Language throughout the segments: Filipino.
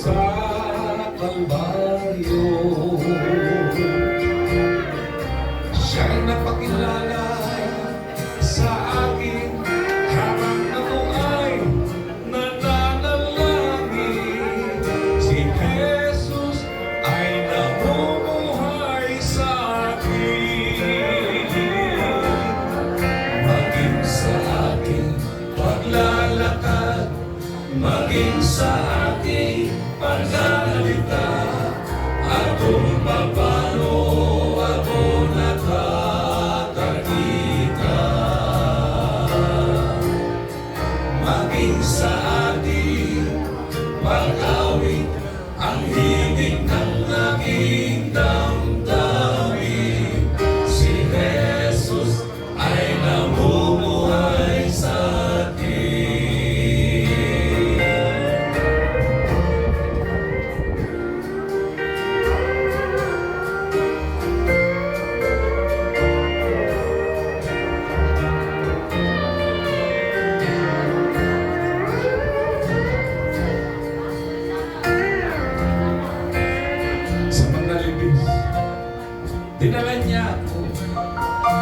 sa Kalbaryo. Siya'y napakilala sa akin habang ako ay nananalangin. Si Jesus ay namumuhay sa akin. Maging sa aking paglalakad, maging sa aking pananalita, at kung paano ako nakakakita. Maging sa ating pag-awit, ang himig ng aking damdamin, si Jesus ay namumuhay sa akin. Dinala niya ako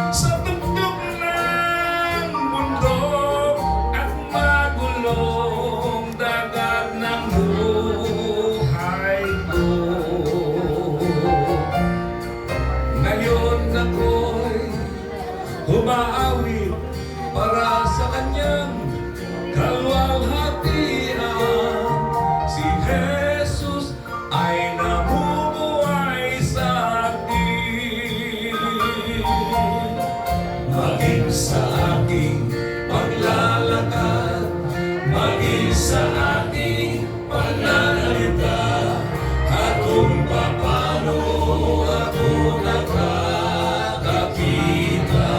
sa tuktok ng bundok at magulong dagat ng buhay ko. Ngayon ako'y humaawit para sa kanyang kalwalhatian. Si Jesus ay namumuhay sa akin. Maging sa aking paglalakad, maging sa aking pananalita, at kung paano ako nakakakita.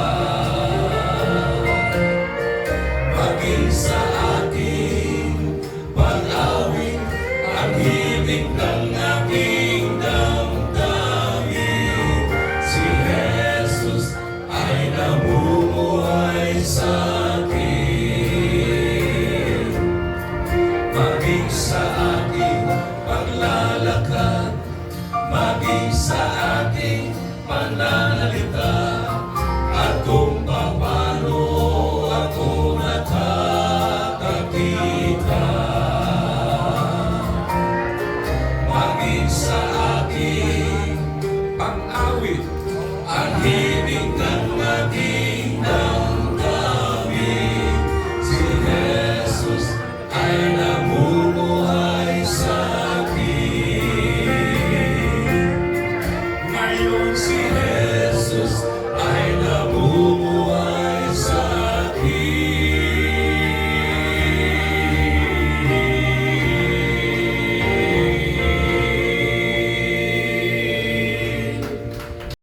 Maging sa aking pag-awit, ang himig ng aking damdamin, si Jesus ay namumuhay sa akin. Maging sa aking paglalakad, maging sa aking pananalita, at kung paano ako nakakakita. Maging sa aking pang-awit, ang himig ng